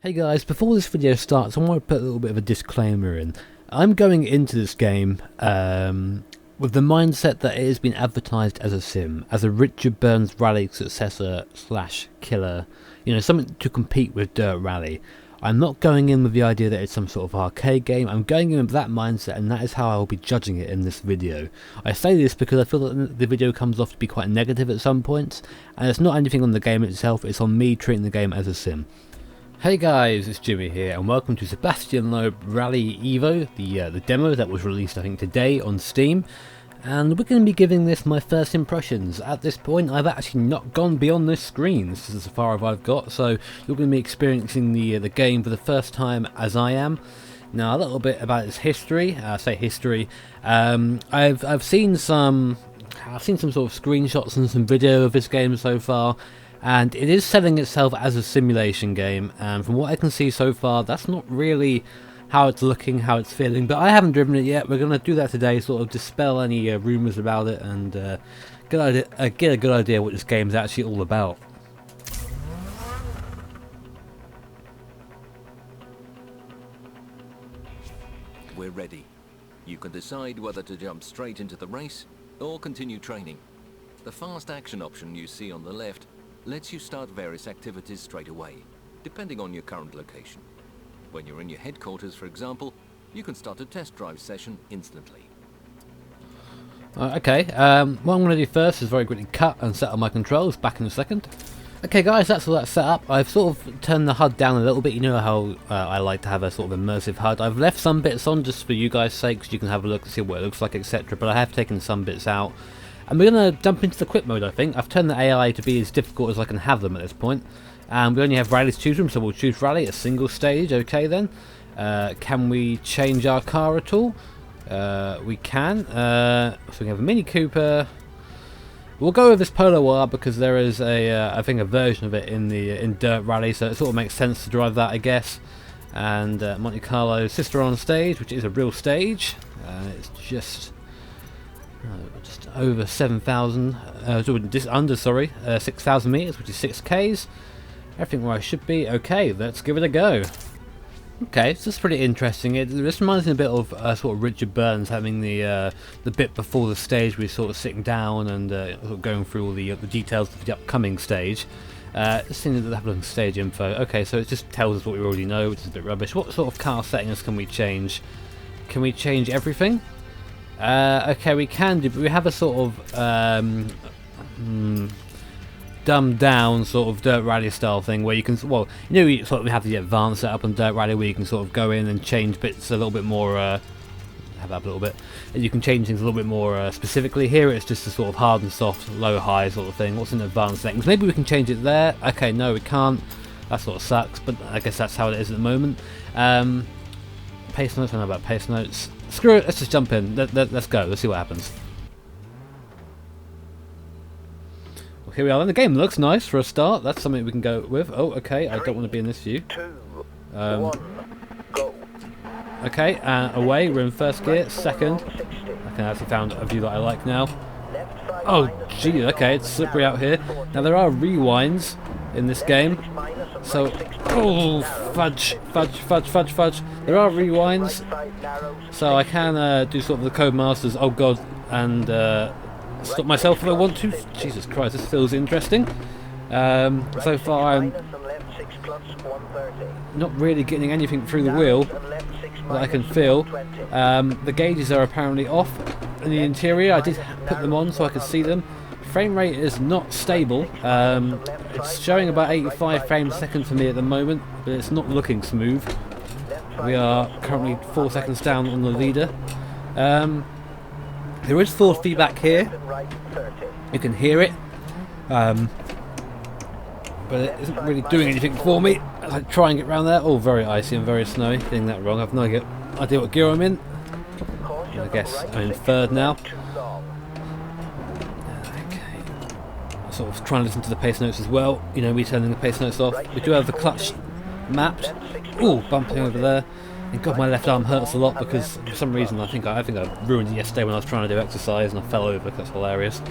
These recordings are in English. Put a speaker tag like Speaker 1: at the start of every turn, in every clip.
Speaker 1: Hey guys, before this video starts, I want to put a little bit of a disclaimer in. I'm going into this game with the mindset that it has been advertised as a sim, as a Richard Burns Rally successor slash killer, you know, something to compete with Dirt Rally. I'm not going in with the idea that it's some sort of arcade game. I'm going in with that mindset, and that is how I will be judging it in this video. I say this because I feel that the video comes off to be quite negative at some points, and it's not anything on the game itself, it's on me treating the game as a sim. Hey guys, it's Jimmy here, and welcome to Sébastien Loeb Rally Evo, the demo that was released I think today on Steam. And we're going to be giving this my first impressions. At this point I've actually not gone beyond this screen, this is as far as I've got, so you're going to be experiencing the game for the first time as I am. Now a little bit about its history, I've seen some sort of screenshots and some video of this game so far. And it is selling itself as a simulation game, and from what I can see so far, that's not really how it's looking, how it's feeling. But I haven't driven it yet. We're going to do that today, sort of dispel any rumours about it, and get a good idea what this game is actually all about.
Speaker 2: We're ready. You can decide whether to jump straight into the race or continue training. The fast action option you see on the left lets you start various activities straight away, depending on your current location. When you're in your headquarters, for example, you can start a test drive session instantly.
Speaker 1: Okay, what I'm going to do first is very quickly cut and set up my controls. Back in a second. Okay guys, that's all that's set up. I've sort of turned the HUD down a little bit. You know how I like to have a sort of immersive HUD. I've left some bits on just for you guys' sake, so you can have a look and see what it looks like, etc. But I have taken some bits out. And we're going to jump into the quick mode, I think. I've turned the AI to be as difficult as I can have them at this point. And we only have rally to choose from, so we'll choose rally, a single stage. Okay then. Can we change our car at all? We can. So we have a Mini Cooper. We'll go with this Polo R because there is I think a version of it in Dirt Rally, so it sort of makes sense to drive that, I guess. And Monte Carlo Sister on stage, which is a real stage. It's just over 7,000, under 6,000 meters, which is 6Ks. Everything where I should be. Okay, let's give it a go. Okay, so this is pretty interesting. This reminds me a bit of sort of Richard Burns having the bit before the stage where he's sort of sitting down and sort of going through all the details of the upcoming stage. Just seeing the level of stage info. Okay, so it just tells us what we already know, which is a bit rubbish. What sort of car settings can we change? Can we change everything? Okay, we can do, but we have a sort of dumbed down sort of Dirt Rally style thing where you can, well, you know, we have the advanced setup on Dirt Rally where you can sort of go in and change bits a little bit more, have that a little bit, and you can change things a little bit more specifically. Here it's just a sort of hard and soft, low, high sort of thing. What's in advanced settings? Maybe we can change it there. Okay, no, we can't. That sort of sucks, but I guess that's how it is at the moment. Pace notes, I don't know about pace notes. Screw it, let's just jump in. Let's go, let's see what happens. Well, here we are, and the game looks nice for a start. That's something we can go with. Oh, okay, I don't want to be in this view. Okay, away, we're in first gear. Second, I can actually found a view that I like now. Oh, gee, okay, it's slippery out here. Now, there are rewinds in this game. So, oh, fudge. There are rewinds, so I can do sort of the Codemasters, oh god, and stop myself if I want to. Jesus Christ, this feels interesting. So far I'm not really getting anything through the wheel that I can feel. The gauges are apparently off in the interior. I did put them on so I could see them. Frame rate is not stable. It's showing about 85 frames a second for me at the moment, but it's not looking smooth. We are currently 4 seconds down on the leader. There is forward feedback here. You can hear it, but it isn't really doing anything for me as I try and get around there. Oh, very icy and very snowy. Getting that wrong. I've no idea what gear I'm in. I guess I'm in third now. Sort of trying to listen to the pace notes as well. You know, me turning the pace notes off. We do have the clutch mapped. Ooh, bumping over there. And God, my left arm hurts a lot because for some reason I think I ruined it yesterday when I was trying to do exercise and I fell over. That's hilarious.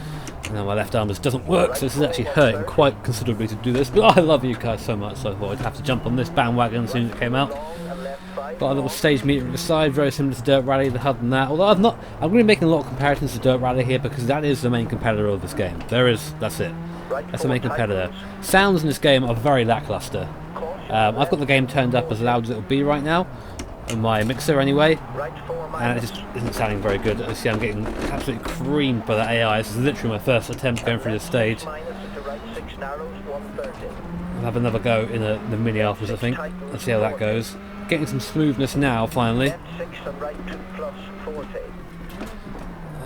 Speaker 1: And now my left arm just doesn't work, so this is actually hurting quite considerably to do this. But I love you guys so much, so I thought I'd have to jump on this bandwagon as soon as it came out. Got a little stage meter at the side, very similar to Dirt Rally, other than that. Although I'm going to be making a lot of comparisons to Dirt Rally here because that is the main competitor of this game. That's it. That's the main competitor. Sounds in this game are very lackluster. I've got the game turned up as loud as it'll be right now, on my mixer anyway, and it just isn't sounding very good. As you see, I'm getting absolutely creamed by the AI. This is literally my first attempt going through this stage. I'll have another go in the mini afterwards, I think. Let's see how that goes. Getting some smoothness now, finally.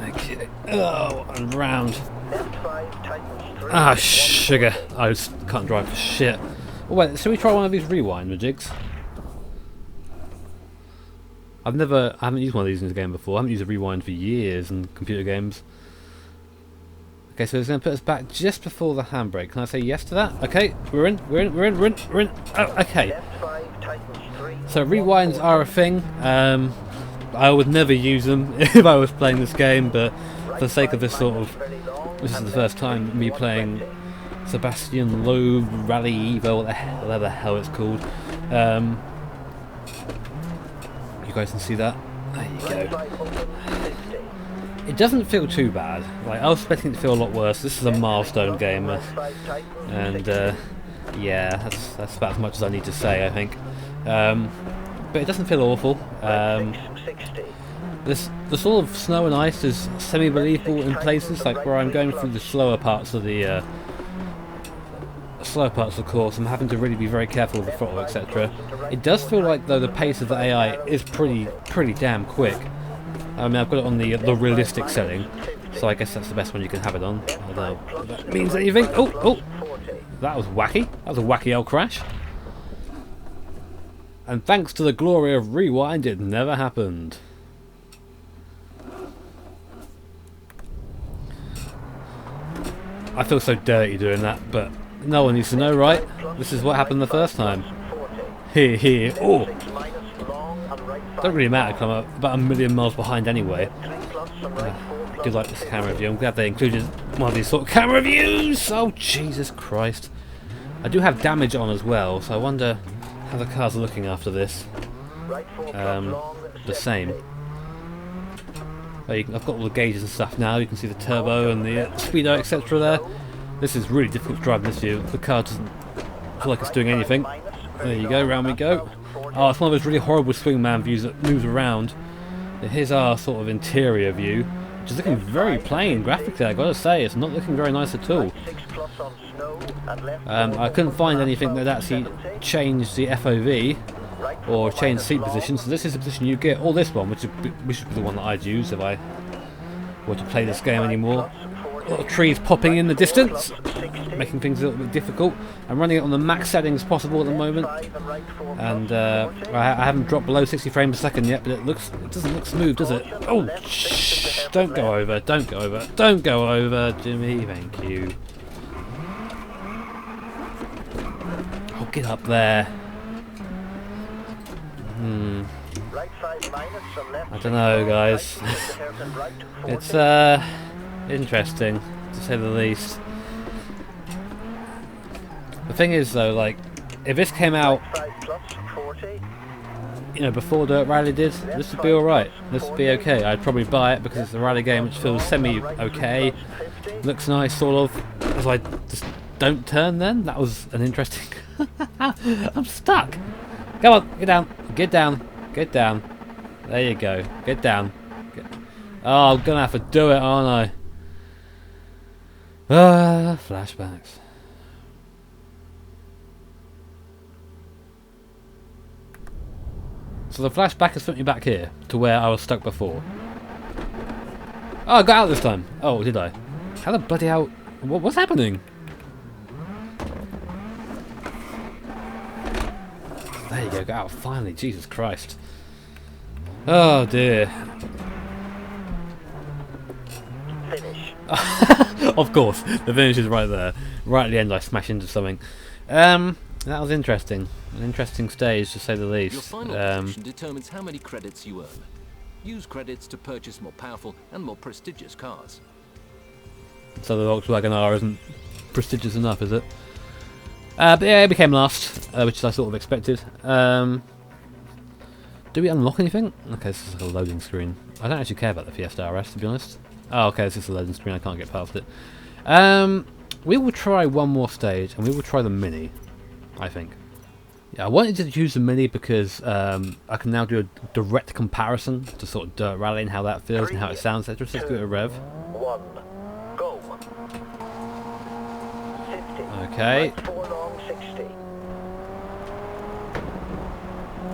Speaker 1: Okay. Oh, and round. Ah, sugar. I just can't drive for shit. Oh, wait, shall we try one of these rewind jigs? I haven't used one of these in the game before. I haven't used a rewind for years in computer games. Okay, so it's going to put us back just before the handbrake. Can I say yes to that? Okay, we're in. Oh, okay. So rewinds are a thing. I would never use them if I was playing this game, but for the sake of this this is the first time me playing Sébastien Loeb Rally Evo, whatever the hell it's called. You guys can see that. There you go. It doesn't feel too bad. Like I was expecting it to feel a lot worse. This is a milestone game, and yeah, that's about as much as I need to say, I think. But it doesn't feel awful. The sort of snow and ice is semi-believable in places, like where I'm going through the slower parts of the course. I'm having to really be very careful with the throttle, etc. It does feel like though the pace of the AI is pretty damn quick. I mean, I've got it on the realistic setting, so I guess that's the best one you can have it on. I don't know if that means anything. Oh, that was wacky. That was a wacky old crash. And thanks to the glory of rewind, it never happened. I feel so dirty doing that, but no one needs to know, right? This is what happened the first time. Here. Oh! Don't really matter because I'm about 1,000,000 miles behind anyway. I do like this camera view. I'm glad they included one of these sort of camera views! Oh, Jesus Christ. I do have damage on as well, so I wonder how the cars are looking after this. The same. I've got all the gauges and stuff now. You can see the turbo and the speedo, etc. there. This is really difficult to drive in this view. The car doesn't feel like it's doing anything. There you go, round we go. Oh, it's one of those really horrible swingman views that moves around. Here's our sort of interior view, which is looking very plain graphically, I've got to say. It's not looking very nice at all. I couldn't find anything that actually changed the FOV or changed seat position, so this is the position you get, or this one, which should be the one that I'd use if I were to play this game anymore. A lot of trees popping in the distance, making things a little bit difficult. I'm running it on the max settings possible at the moment, and I haven't dropped below 60 frames a second yet, but it doesn't look smooth, does it? Oh, shh! Don't go over, Jimmy, thank you. Oh, get up there. I don't know, guys. It's interesting, to say the least. The thing is, though, like, if this came out, before Dirt Rally did, this would be alright. This would be okay. I'd probably buy it because it's a rally game which feels semi-okay. Looks nice, sort of. As I just don't turn then? That was an interesting... I'm stuck! Come on, get down. There you go, get down. Oh, I'm gonna have to do it, aren't I? Flashbacks. So the flashback has put me back here, to where I was stuck before. Oh, I got out this time. Oh, did I? How the bloody hell... What's happening? There you go, got out finally, Jesus Christ. Oh dear.
Speaker 3: Finish.
Speaker 1: Of course, the finish is right there. Right at the end I smash into something. That was interesting. An interesting stage, to say the
Speaker 2: Your
Speaker 1: least.
Speaker 2: final position determines how many credits you earn. Use credits to purchase more powerful and more prestigious cars.
Speaker 1: So the Volkswagen R isn't prestigious enough, is it? But yeah, it became last, which is I sort of expected. Do we unlock anything? Okay, this is like a loading screen. I don't actually care about the Fiesta RS, to be honest. Oh, okay, this is a loading screen. I can't get past it. We will try one more stage, and we will try the Mini, I think. Yeah, I wanted to choose the Mini because I can now do a direct comparison to sort of Dirt Rally and how that feels and how it sounds. Let's just give it a rev.
Speaker 3: 1, go. 50.
Speaker 1: Okay.
Speaker 3: Right 4 long, 60.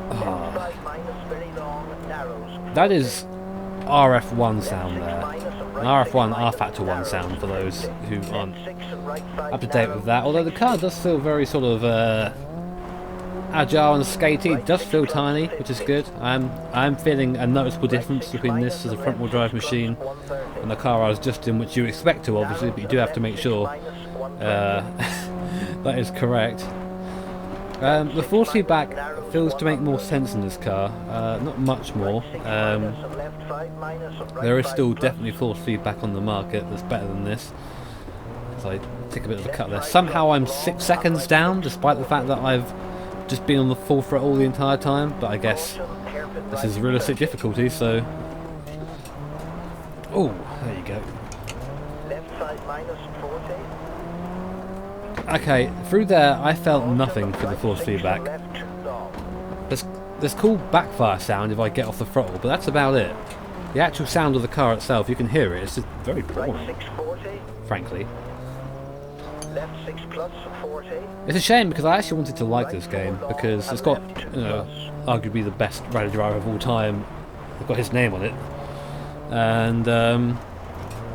Speaker 1: Ah,
Speaker 3: Left 5 minus, very long, narrows.
Speaker 1: that is RF1
Speaker 3: Left
Speaker 1: sound
Speaker 3: 6
Speaker 1: there.
Speaker 3: minus, and
Speaker 1: An
Speaker 3: right
Speaker 1: RF1
Speaker 3: 6
Speaker 1: R
Speaker 3: minus,
Speaker 1: Factor 1
Speaker 3: narrows.
Speaker 1: sound for those who
Speaker 3: Left
Speaker 1: aren't
Speaker 3: 6 and right 5
Speaker 1: up to date with that.
Speaker 3: narrows,
Speaker 1: Although the car
Speaker 3: 60.
Speaker 1: does feel very sort of agile and skatey. It does feel tiny, which is good. I'm feeling a noticeable difference between this as a front wheel drive machine and the car I was just in, which you expect to obviously, but you do have to make sure that is correct. The force feedback feels to make more sense in this car, not much more. There is still definitely force feedback on the market that's better than this. So I take a bit of a cut there. Somehow I'm 6 seconds down, despite the fact that I've just been on the full throttle the entire time, but I guess this is realistic difficulty, so... Oh, there you go.
Speaker 3: Left 5 minus, 40.
Speaker 1: Okay, through there I felt nothing for the force feedback.
Speaker 3: Left 2 long.
Speaker 1: There's cool backfire sound if I get off the throttle, but that's about it. The actual sound of the car itself, you can hear it, it's just very
Speaker 3: Right
Speaker 1: boring,
Speaker 3: 6, 40.
Speaker 1: frankly.
Speaker 3: Left 6 plus, 40.
Speaker 1: It's a shame because I actually wanted to like this game because it's got, you know, arguably the best rally driver of all time. It's got his name on it, and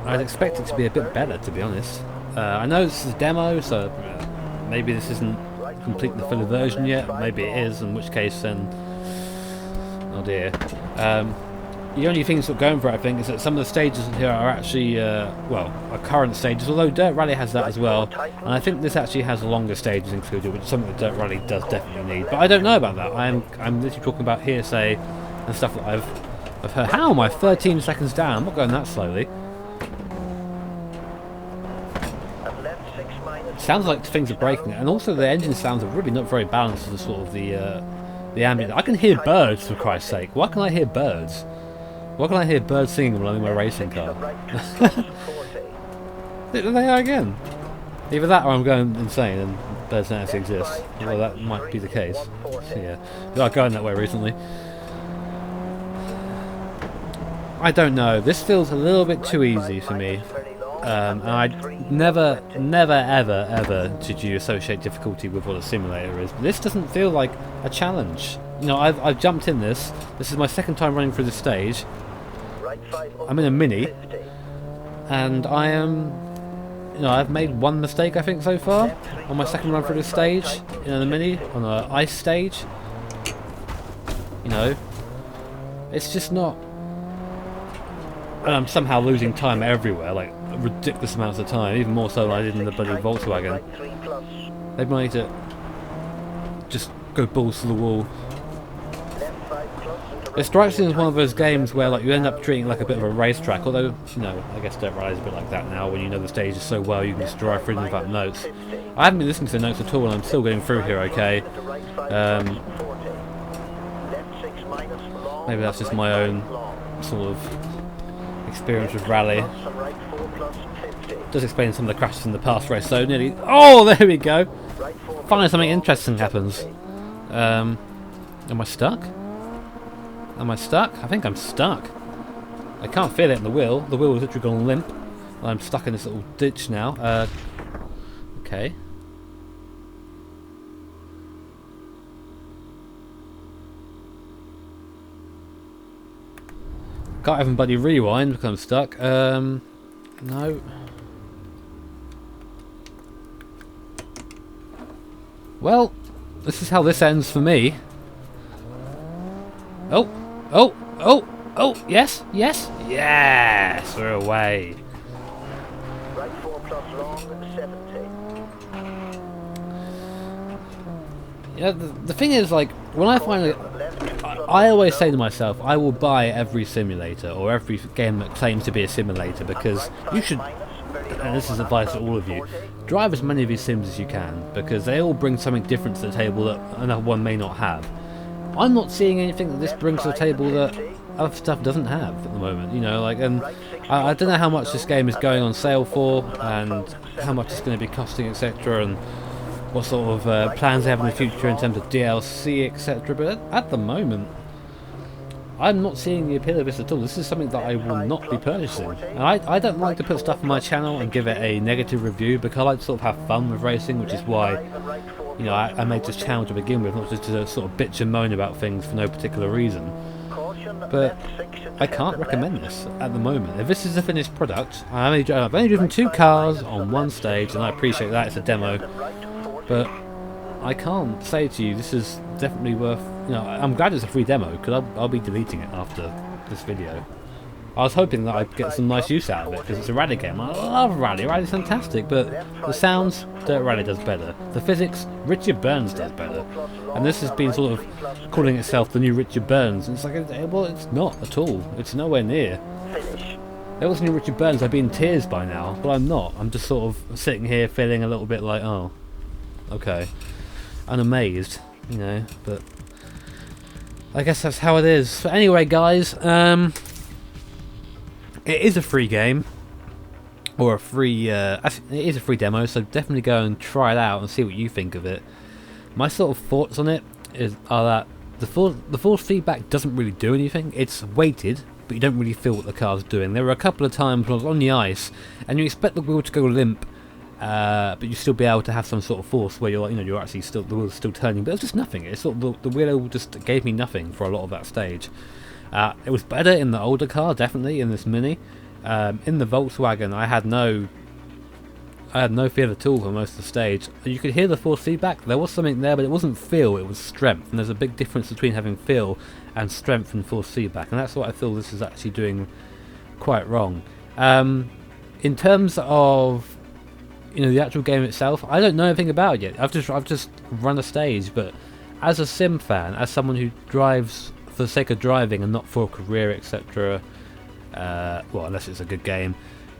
Speaker 1: I'd expect it to be a bit better, to be honest. I know this is a demo, so maybe this isn't completely the full version yet. Maybe it is, in which case then, oh dear. The only thing sort of going for it, I think, is that some of the stages in here are actually, well, are current stages, although Dirt Rally has that as well, and I think this actually has longer stages included, which is something that Dirt Rally does definitely need. But I don't know about that. I'm literally talking about hearsay and stuff that I've heard. How am I 13 seconds down? I'm not going that slowly.
Speaker 3: And left 6 minus.
Speaker 1: Sounds like things are breaking, and also the engine sounds are really not very balanced as sort of the ambient. I can hear birds, for Christ's sake. Why can I hear birds? Why can I hear birds singing while I'm in my racing car? There they are again. Either that or I'm going insane and birds don't actually exist. Well, that might be the case. So, yeah, they are going that way recently. I don't know. This feels a little bit too easy for me. And I'd never, ever did you associate difficulty with what a simulator is. But this doesn't feel like a challenge. You know, I've jumped in this. This is my second time running through the stage. I'm in a Mini, and I am, you know, I've made one mistake I think so far on my second run through the stage in a Mini on an ice stage. You know, it's just not. And I'm somehow losing time everywhere, like ridiculous amounts of time, even more so than I did in the bloody Volkswagen. They might need to just go balls to the wall. It strikes me as one of those games where like you end up treating it like a bit of a racetrack, although, you know, I guess Dirt Rally is a bit like that now, when you know the stages so well you can just drive through them without notes. I haven't been listening to the notes at all and I'm still getting through here okay. Maybe that's just my own sort of experience with rally. Does explain some of the crashes in the past race, so nearly... Oh, there we go! Finally something interesting happens. Am I stuck? Am I stuck? I think I'm stuck. I can't feel it in the wheel. The wheel is literally gone limp. I'm stuck in this little ditch now. Okay. Can't even bloody rewind because I'm stuck. No. Well, this is how this ends for me. Oh, oh, oh, oh, yes, yes, yes, we're away.
Speaker 3: Right 4 plus long, 70.
Speaker 1: Yeah, the thing is, like, when I finally... I always say to myself, I will buy every simulator, or every game that claims to be a simulator, because you should, and this is advice to all of you, drive as many of these sims as you can, because they all bring something different to the table that another one may not have. I'm not seeing anything that this brings to the table that other stuff doesn't have at the moment, you know, like, and I don't know how much this game is going on sale for, and how much it's going to be costing, etc., and what sort of plans they have in the future in terms of DLC, etc. But at the moment, I'm not seeing the appeal of this at all. This is something that I will not be purchasing. And I don't like to put stuff on my channel and give it a negative review, because I like to sort of have fun with racing, which is why, you know, I made this channel to begin with, not just to sort of bitch and moan about things for no particular reason. But I can't recommend this at the moment. If this is a finished product, I've only driven 2 cars on one stage, and I appreciate that, it's a demo. But I can't say to you this is definitely worth, you know, I'm glad it's a free demo, because I'll be deleting it after this video. I was hoping that I'd get some nice use out of it, because it's a rally game. I love rally, rally's fantastic, but the sounds, Dirt Rally does better. The physics, Richard Burns does better. And this has been sort of calling itself the new Richard Burns, and it's like, well, it's not at all. It's nowhere near. If it was new Richard Burns, I'd be in tears by now, but I'm not. I'm just sort of sitting here feeling a little bit like, oh, okay. Unamazed, you know, but I guess that's how it is. But anyway, guys, it is a free game, or a free, it is a free demo, so definitely go and try it out and see what you think of it. My sort of thoughts on it are that the force feedback doesn't really do anything. It's weighted, but you don't really feel what the car's doing. There were a couple of times when I was on the ice, and you expect the wheel to go limp, but you still be able to have some sort of force where you're, you know, you're actually still, the wheel's still turning, but it's just nothing. It's sort of the wheel just gave me nothing for a lot of that stage. It was better in the older car, definitely, in this Mini. In the Volkswagen, I had no feel at all for most of the stage. You could hear the force feedback. There was something there, but it wasn't feel, it was strength. And there's a big difference between having feel and strength and force feedback. And that's what I feel this is actually doing quite wrong. In terms of, you know, the actual game itself, I don't know anything about it yet. I've just run a stage, but as a sim fan, as someone who drives for the sake of driving and not for a career, etc., well, unless it's a good game,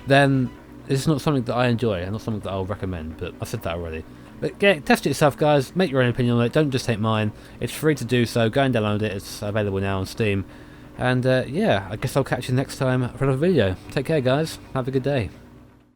Speaker 1: then it's not something that I enjoy and not something that I'll recommend, but I said that already. But yeah, test it yourself, guys, make your own opinion on it, don't just take mine. It's free to do so, go and download it, it's available now on Steam. And yeah, I guess I'll catch you next time for another video. Take care, guys, have a good day.